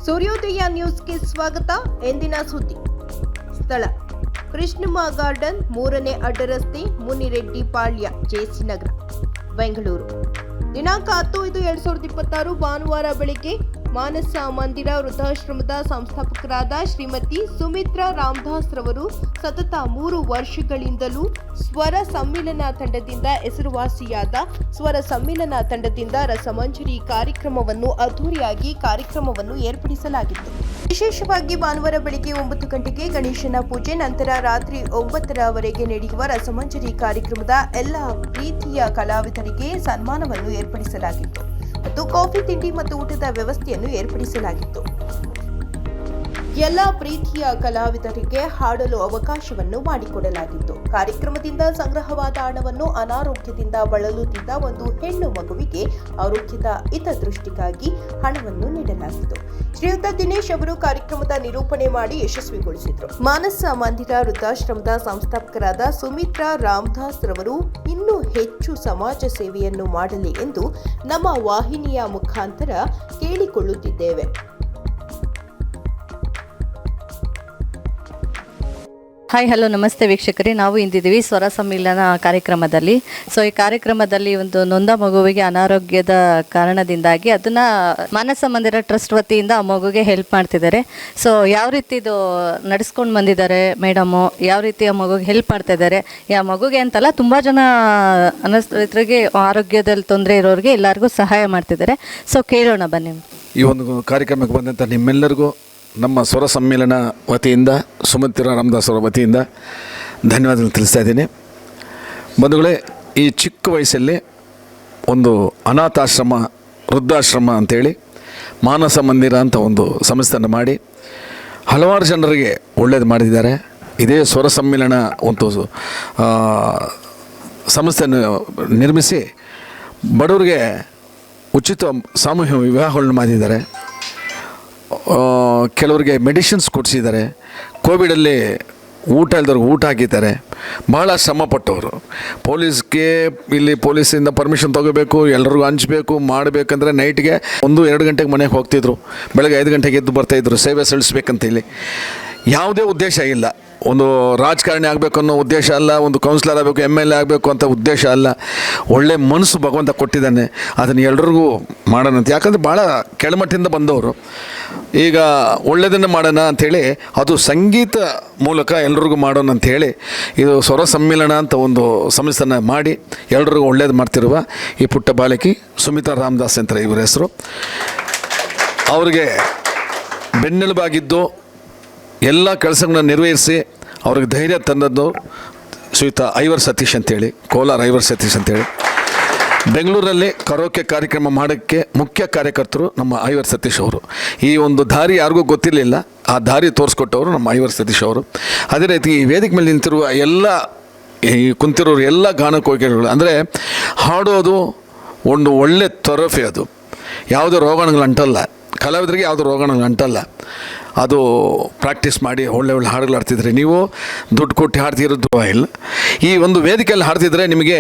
ಸೂರ್ಯೋದಯ ನ್ಯೂಸ್ಗೆ ಸ್ವಾಗತ. ಎಂದಿನ ಸುದ್ದಿ. ಸ್ಥಳ ಕೃಷ್ಣಮ್ಮ ಗಾರ್ಡನ್, 3ನೇ ಅಡ್ಡರಸ್ತೆ, ಮುನಿರೆಡ್ಡಿ ಪಾಳ್ಯ, ಜೆಸಿ ನಗರ, ಬೆಂಗಳೂರು. ದಿನಾಂಕ 10/5/2026 ಭಾನುವಾರ ಬೆಳಿಗ್ಗೆ ಮಾನಸ ಮಂದಿರ ವೃದ್ಧಾಶ್ರಮದ ಸಂಸ್ಥಾಪಕರಾದ ಶ್ರೀಮತಿ ಸುಮಿತ್ರಾ ರಾಮದಾಸ್ ರವರು ಸತತ 3 ವರ್ಷಗಳಿಂದಲೂ ಸ್ವರ ಸಮ್ಮಿಲನ ತಂಡದಿಂದ ಹೆಸರುವಾಸಿಯಾದ ಸ್ವರ ಸಮ್ಮಿಲನ ತಂಡದಿಂದ ರಸಮಂಜರಿ ಕಾರ್ಯಕ್ರಮವನ್ನು ಅದ್ದೂರಿಯಾಗಿ ಏರ್ಪಡಿಸಲಾಗಿತ್ತು. ವಿಶೇಷವಾಗಿ ಭಾನುವಾರ ಬೆಳಿಗ್ಗೆ 9 ಗಂಟೆಗೆ ಗಣೇಶನ ಪೂಜೆ, ನಂತರ ರಾತ್ರಿ 9ರವರೆಗೆ ನಡೆಯುವ ರಸಮಂಜರಿ ಕಾರ್ಯಕ್ರಮದ ಎಲ್ಲ ಪ್ರೀತಿಯ ಕಲಾವಿದರಿಗೆ ಸನ್ಮಾನವನ್ನು ಏರ್ಪಡಿಸಲಾಗಿತ್ತು ಮತ್ತು ಕಾಫಿ, ತಿಂಡಿ ಮತ್ತು ಊಟದ ವ್ಯವಸ್ಥೆಯನ್ನು ಏರ್ಪಡಿಸಲಾಗಿತ್ತು. ಎಲ್ಲ ಪ್ರೀತಿಯ ಕಲಾವಿದರಿಗೆ ಹಾಡಲು ಅವಕಾಶವನ್ನು ಮಾಡಿಕೊಡಲಾಗಿತ್ತು. ಕಾರ್ಯಕ್ರಮದಿಂದ ಸಂಗ್ರಹವಾದ ಹಣವನ್ನು ಅನಾರೋಗ್ಯದಿಂದ ಬಳಲುತ್ತಿದ್ದ ಒಂದು ಹೆಣ್ಣು ಮಗುವಿಗೆ ಆರೋಗ್ಯದ ಹಿತದೃಷ್ಟಿಗಾಗಿ ಹಣವನ್ನು ನೀಡಲಾಗಿತ್ತು. ಶ್ರೀಯುತ ದಿನೇಶ್ ಅವರು ಕಾರ್ಯಕ್ರಮದ ನಿರೂಪಣೆ ಮಾಡಿ ಯಶಸ್ವಿಗೊಳಿಸಿದರು. ಮಾನಸ ಮಂದಿರ ವೃದ್ಧಾಶ್ರಮದ ಸಂಸ್ಥಾಪಕರಾದ ಸುಮಿತ್ರಾ ರಾಮದಾಸ್ ರವರು ಇನ್ನೂ ಹೆಚ್ಚು ಸಮಾಜ ಸೇವೆಯನ್ನು ಮಾಡಲಿ ಎಂದು ನಮ್ಮ ವಾಹಿನಿಯ ಮುಖಾಂತರ ಕೇಳಿಕೊಳ್ಳುತ್ತಿದ್ದೇವೆ. ಹಾಯ್, ಹಲೋ, ನಮಸ್ತೆ ವೀಕ್ಷಕರೇ. ನಾವು ಇಂದಿದ್ದೀವಿ ಸ್ವರ ಸಮ್ಮಿಲನ ಕಾರ್ಯಕ್ರಮದಲ್ಲಿ. ಈ ಕಾರ್ಯಕ್ರಮದಲ್ಲಿ ಒಂದು ನೊಂದ ಮಗುವಿಗೆ ಅನಾರೋಗ್ಯದ ಕಾರಣದಿಂದಾಗಿ ಅದನ್ನು ಮಾನಸ ಮಂದಿರ ಟ್ರಸ್ಟ್ ವತಿಯಿಂದ ಆ ಮಗುಗೆ ಹೆಲ್ಪ್ ಮಾಡ್ತಿದ್ದಾರೆ. ಯಾವ ರೀತಿ ಇದು ನಡೆಸ್ಕೊಂಡು ಬಂದಿದ್ದಾರೆ ಮೇಡಮು, ಯಾವ ರೀತಿ ಆ ಮಗುಗೆ ಹೆಲ್ಪ್ ಮಾಡ್ತಾ ಇದ್ದಾರೆ, ಆ ಮಗುಗೆ ಅಂತಲ್ಲ ತುಂಬ ಜನ ರೈತರಿಗೆ ಆರೋಗ್ಯದಲ್ಲಿ ತೊಂದರೆ ಇರೋರಿಗೆ ಎಲ್ಲರಿಗೂ ಸಹಾಯ ಮಾಡ್ತಿದ್ದಾರೆ. ಕೇಳೋಣ ಬನ್ನಿ. ಈ ಒಂದು ಕಾರ್ಯಕ್ರಮಕ್ಕೆ ಬಂದಂಥ ನಿಮ್ಮೆಲ್ಲರಿಗೂ ನಮ್ಮ ಸ್ವರ ಸಮ್ಮೇಳನ ವತಿಯಿಂದ, ಸುಮಿತ್ರಾ ರಾಮದಾಸ್ ಅವರ ವತಿಯಿಂದ ಧನ್ಯವಾದಗಳು ತಿಳಿಸ್ತಾ ಇದ್ದೀನಿ. ಬಂಧುಗಳೇ, ಈ ಚಿಕ್ಕ ವಯಸ್ಸಲ್ಲಿ ಒಂದು ಅನಾಥಾಶ್ರಮ, ವೃದ್ಧಾಶ್ರಮ ಅಂಥೇಳಿ ಮಾನಸ ಮಂದಿರ ಅಂತ ಒಂದು ಸಂಸ್ಥೆಯನ್ನು ಮಾಡಿ ಹಲವಾರು ಜನರಿಗೆ ಒಳ್ಳೇದು ಮಾಡಿದ್ದಾರೆ. ಇದೇ ಸ್ವರ ಸಮ್ಮೇಳನ ಒಂದು ಸಂಸ್ಥೆಯನ್ನು ನಿರ್ಮಿಸಿ ಬಡವರಿಗೆ ಉಚಿತ ಸಾಮೂಹಿಕ ವಿವಾಹಗಳನ್ನು ಮಾಡಿದ್ದಾರೆ. ಕೆಲವರಿಗೆ ಮೆಡಿಸಿನ್ಸ್ ಕೊಡಿಸಿದ್ದಾರೆ. ಕೋವಿಡಲ್ಲಿ ಊಟ ಇಲ್ದವ್ರಿಗೆ ಊಟ ಹಾಕಿದ್ದಾರೆ. ಭಾಳ ಶ್ರಮಪಟ್ಟವರು. ಪೊಲೀಸಿಂದ ಪರ್ಮಿಷನ್ ತೊಗೋಬೇಕು, ಎಲ್ಲರಿಗೂ ಹಂಚಬೇಕು, ಮಾಡಬೇಕಂದ್ರೆ ನೈಟ್ಗೆ 1-2 ಗಂಟೆಗೆ ಮನೆಗೆ ಹೋಗ್ತಿದ್ರು. ಬೆಳಗ್ಗೆ 5 ಗಂಟೆಗೆ ಎದ್ದು ಬರ್ತಾಯಿದ್ರು ಸೇವೆ ಸಲ್ಲಿಸ್ಬೇಕಂತ. ಇಲ್ಲಿ ಯಾವುದೇ ಉದ್ದೇಶ ಇಲ್ಲ. ಒಂದು ರಾಜಕಾರಣಿ ಆಗಬೇಕು ಅನ್ನೋ ಉದ್ದೇಶ ಅಲ್ಲ, ಒಂದು ಕೌನ್ಸಿಲರ್ ಆಗಬೇಕು, MLA ಆಗಬೇಕು ಅಂತ ಉದ್ದೇಶ ಅಲ್ಲ. ಒಳ್ಳೆ ಮನಸ್ಸು ಭಗವಂತ ಕೊಟ್ಟಿದ್ದಾನೆ, ಅದನ್ನು ಎಲ್ರಿಗೂ ಮಾಡೋಣ ಅಂತ. ಯಾಕಂದರೆ ಭಾಳ ಕೆಳಮಟ್ಟದಿಂದ ಬಂದವರು. ಈಗ ಒಳ್ಳೆಯದನ್ನು ಮಾಡೋಣ ಅಂಥೇಳಿ ಅದು ಸಂಗೀತ ಮೂಲಕ ಎಲ್ರಿಗೂ ಮಾಡೋಣ ಅಂಥೇಳಿ ಇದು ಸ್ವರ ಸಮ್ಮೇಳನ ಅಂತ ಒಂದು ಸಂಸ್ಥೆನ ಮಾಡಿ ಎಲ್ರಿಗೂ ಒಳ್ಳೇದು ಮಾಡ್ತಿರುವ ಈ ಪುಟ್ಟ ಬಾಲಕಿ ಸುಮಿತ್ರಾ ರಾಮದಾಸ್ ಅಂತ ಇವರ ಹೆಸರು. ಅವ್ರಿಗೆ ಬೆನ್ನೆಲುಬಾಗಿದ್ದು ಎಲ್ಲ ಕೆಲಸಗಳನ್ನ ನಿರ್ವಹಿಸಿ ಅವ್ರಿಗೆ ಧೈರ್ಯ ತಂದದ್ದು ಶ್ರೀಯುತ ಐವರ್ ಸತೀಶ್ ಅಂತೇಳಿ, ಕೋಲಾರ ಐವರ್ ಸತೀಶ್ ಅಂತೇಳಿ. ಬೆಂಗಳೂರಲ್ಲಿ ಕರೋಕೆ ಕಾರ್ಯಕ್ರಮ ಮಾಡೋಕ್ಕೆ ಮುಖ್ಯ ಕಾರ್ಯಕರ್ತರು ನಮ್ಮ ಐವರ್ ಸತೀಶ್ ಅವರು. ಈ ಒಂದು ದಾರಿ ಯಾರಿಗೂ ಗೊತ್ತಿರಲಿಲ್ಲ, ಆ ದಾರಿ ತೋರಿಸ್ಕೊಟ್ಟವರು ನಮ್ಮ ಐವರ್ ಸತೀಶ್ ಅವರು. ಅದೇ ರೀತಿ ಈ ವೇದಿಕೆ ಮೇಲೆ ನಿಂತಿರುವ ಕುಂತಿರೋರು ಎಲ್ಲ ಗಾನಕೋಗಿಗಳು, ಅಂದರೆ ಹಾಡೋದು ಒಂದು ಒಳ್ಳೆ ತೊರಫೆ. ಅದು ಯಾವುದೇ ರೋಗಾಣುಗಳು ಅಂಟಲ್ಲ, ಕಲಾವಿದರಿಗೆ ಯಾವುದೋ ರೋಗಾಣುಗಳು ಅಂಟಲ್ಲ. ಅದು ಪ್ರಾಕ್ಟೀಸ್ ಮಾಡಿ ಒಳ್ಳೆ ಹಾಡುಗಳು ಹಾಡ್ತಿದ್ರೆ ನೀವು ದುಡ್ಡು ಕೊಟ್ಟು ಹಾಡ್ತಿರೋದು ಇಲ್ಲ. ಈ ಒಂದು ವೇದಿಕೆಯಲ್ಲಿ ಹಾಡ್ತಿದ್ರೆ ನಿಮಗೆ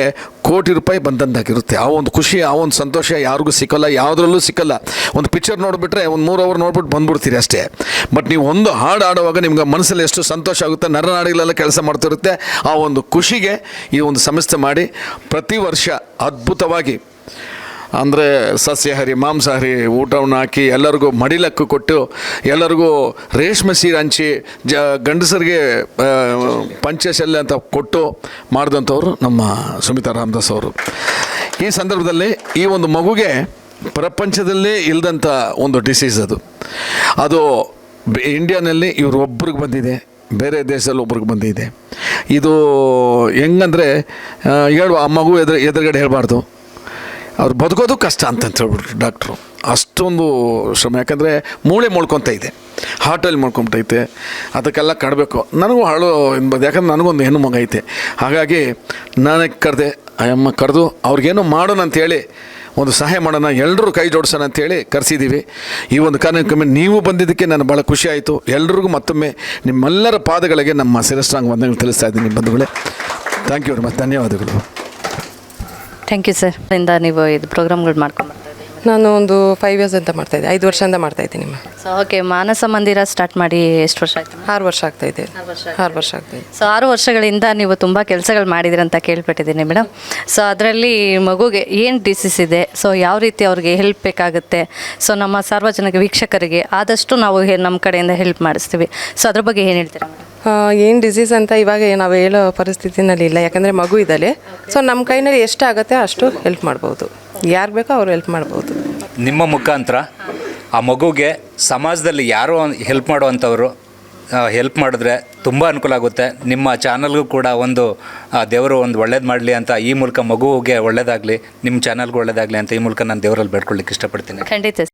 ಕೋಟಿ ರೂಪಾಯಿ ಬಂದಂತಾಗಿರುತ್ತೆ. ಆ ಒಂದು ಖುಷಿ, ಆ ಒಂದು ಸಂತೋಷ ಯಾರಿಗೂ ಸಿಕ್ಕಲ್ಲ, ಯಾವುದ್ರಲ್ಲೂ ಸಿಕ್ಕಲ್ಲ. ಒಂದು ಪಿಕ್ಚರ್ ನೋಡಿಬಿಟ್ರೆ ಒಂದು 3 ಅವರ್ ನೋಡ್ಬಿಟ್ಟು ಬಂದ್ಬಿಡ್ತೀರಿ ಅಷ್ಟೇ. ಬಟ್ ನೀವು ಒಂದು ಹಾಡು ಆಡುವಾಗ ನಿಮ್ಗೆ ಮನಸ್ಸಲ್ಲಿ ಎಷ್ಟು ಸಂತೋಷ ಆಗುತ್ತೆ, ನರನಾಡಿಗಳೆಲ್ಲ ಕೆಲಸ ಮಾಡ್ತಿರುತ್ತೆ. ಆ ಒಂದು ಖುಷಿಗೆ ಈ ಒಂದು ಸಂಸ್ಥೆ ಮಾಡಿ ಪ್ರತಿ ವರ್ಷ ಅದ್ಭುತವಾಗಿ, ಅಂದರೆ ಸಸ್ಯಾಹಾರಿ ಮಾಂಸಾಹಾರಿ ಊಟವನ್ನು ಹಾಕಿ ಎಲ್ಲರಿಗೂ ಮಡಿಲಕ್ಕು ಕೊಟ್ಟು ಎಲ್ಲರಿಗೂ ರೇಷ್ಮೆ ಸೀರೆ ಹಂಚಿ ಗಂಡಸರಿಗೆ ಪಂಚಶಲ್ಯ ಅಂತ ಕೊಟ್ಟು ಮಾಡಿದಂಥವ್ರು ನಮ್ಮ ಸುಮಿತ್ರಾ ರಾಮದಾಸ್ ಅವರು. ಈ ಸಂದರ್ಭದಲ್ಲಿ ಈ ಒಂದು ಮಗುಗೆ ಪ್ರಪಂಚದಲ್ಲೇ ಇಲ್ಲದಂಥ ಒಂದು ಡಿಸೀಸ್ ಅದು ಇಂಡಿಯಾನಲ್ಲಿ ಇವರು ಒಬ್ರಿಗೆ ಬಂದಿದೆ, ಬೇರೆ ದೇಶದಲ್ಲಿ ಒಬ್ರಿಗೆ ಬಂದಿದೆ. ಇದು ಹೆಂಗಂದರೆ ಆ ಮಗು ಎದುರುಗಡೆ ಹೇಳಬಾರ್ದು, ಅವ್ರು ಬದುಕೋದು ಕಷ್ಟ ಅಂತ ಹೇಳ್ಬಿಟ್ರು ಡಾಕ್ಟ್ರು. ಅಷ್ಟೊಂದು ಶ್ರಮ. ಯಾಕಂದರೆ ಮೂಳೆ ಮೊಳ್ಕೊತ ಇದೆ, ಹಾರ್ಟಲ್ಲಿ ಮೊಳ್ಕೊಂಬಿಟ್ಟೈತೆ, ಅದಕ್ಕೆಲ್ಲ ಕಡಬೇಕು. ನನಗೂ ಹಾಳು ಎನ್ಬೋದು, ಯಾಕಂದ್ರೆ ನನಗೊಂದು ಹೆಣ್ಣು ಮಗ ಐತೆ. ಹಾಗಾಗಿ ನಾನೇ ಕರೆದೆ, ಅಮ್ಮ ಕರೆದು ಅವ್ರಿಗೇನೋ ಮಾಡೋಣ ಅಂಥೇಳಿ, ಒಂದು ಸಹಾಯ ಮಾಡೋಣ, ಎಲ್ಲರೂ ಕೈ ಜೋಡಿಸೋಣ ಅಂಥೇಳಿ ಕರೆಸಿದ್ದೀವಿ. ಈ ಒಂದು ಕಾರ್ಯಕ್ರಮ ನೀವು ಬಂದಿದ್ದಕ್ಕೆ ನಾನು ಭಾಳ ಖುಷಿ ಆಯಿತು. ಎಲ್ರಿಗೂ ಮತ್ತೊಮ್ಮೆ ನಿಮ್ಮೆಲ್ಲರ ಪಾದಗಳಿಗೆ ನಮ್ಮ ಶಿರಸ್ತ್ರಾಂಗ ವಂದನೆಗಳು ತಿಳಿಸ್ತಾ ಇದ್ದೀನಿ ಬಂಧುಗಳೇ. Thank you very much. ಧನ್ಯವಾದಗಳು. Thank you sir. ಇಂದ ನೀವು ಇದು ಪ್ರೋಗ್ರಾಮ್ಗಳು ಮಾಡ್ಕೊಂಡು ನಾನು ಒಂದು 5 ಇಯರ್ಸ್ ಅಂತ ಮಾಡ್ತಾಯಿದ್ದೆ, 5 ವರ್ಷದಿಂದ ಮಾಡ್ತಾಯಿದ್ದೀನಿ ಮ್ಯಾಮ್. ಸೊ ಓಕೆ, ಮಾನಸ ಮಂದಿರ ಸ್ಟಾರ್ಟ್ ಮಾಡಿ ಎಷ್ಟು ವರ್ಷ ಆಯ್ತು? 6 ವರ್ಷ ಆಗ್ತಾಯಿದೆ. 6 ವರ್ಷ ಆಗ್ತಾಯಿದೆ. ಸೊ 6 ವರ್ಷಗಳಿಂದ ನೀವು ತುಂಬ ಕೆಲಸಗಳು ಮಾಡಿದಿರಿ ಅಂತ ಕೇಳ್ಪಟ್ಟಿದ್ದೀನಿ ಮೇಡಮ್. ಸೊ ಅದರಲ್ಲಿ ಮಗುಗೆ ಏನು ಡಿಸೀಸ್ ಇದೆ, ಸೊ ಯಾವ ರೀತಿ ಅವ್ರಿಗೆ ಹೆಲ್ಪ್ ಬೇಕಾಗುತ್ತೆ, ಸೊ ನಮ್ಮ ಸಾರ್ವಜನಿಕ ವೀಕ್ಷಕರಿಗೆ ಆದಷ್ಟು ನಾವು ನಮ್ಮ ಕಡೆಯಿಂದ ಹೆಲ್ಪ್ ಮಾಡಿಸ್ತೀವಿ. ಸೊ ಅದ್ರ ಬಗ್ಗೆ ಏನು ಹೇಳ್ತೀರಾ ಮೇಡಮ್? ಏನು ಡಿಸೀಸ್ ಅಂತ ಇವಾಗ ನಾವು ಹೇಳೋ ಪರಿಸ್ಥಿತಿನಲ್ಲಿ ಇಲ್ಲ, ಯಾಕಂದರೆ ಮಗು ಇದ್ದಾಳೆ. ಸೊ ನಮ್ಮ ಕೈನಲ್ಲಿ ಎಷ್ಟಾಗುತ್ತೆ ಅಷ್ಟು ಹೆಲ್ಪ್ ಮಾಡ್ಬೋದು, ಯಾರು ಬೇಕೋ ಅವ್ರು ಹೆಲ್ಪ್ ಮಾಡ್ಬೋದು. ನಿಮ್ಮ ಮುಖಾಂತರ ಆ ಮಗುಗೆ ಸಮಾಜದಲ್ಲಿ ಯಾರೋ ಹೆಲ್ಪ್ ಮಾಡುವಂಥವ್ರು ಹೆಲ್ಪ್ ಮಾಡಿದ್ರೆ ತುಂಬ ಅನುಕೂಲ ಆಗುತ್ತೆ. ನಿಮ್ಮ ಚಾನಲ್ಗೂ ಕೂಡ ಒಂದು ದೇವರು ಒಂದು ಒಳ್ಳೇದು ಮಾಡಲಿ ಅಂತ ಈ ಮೂಲಕ ಮಗುವಿಗೆ ಒಳ್ಳೇದಾಗಲಿ, ನಿಮ್ಮ ಚಾನಲ್ಗೂ ಒಳ್ಳೇದಾಗಲಿ ಅಂತ ಈ ಮೂಲಕ ನಾನು ದೇವರಲ್ಲಿ ಬೇಡ್ಕೊಳ್ಳಿಕ್ಕೆ ಇಷ್ಟಪಡ್ತೀನಿ. ಖಂಡಿತ.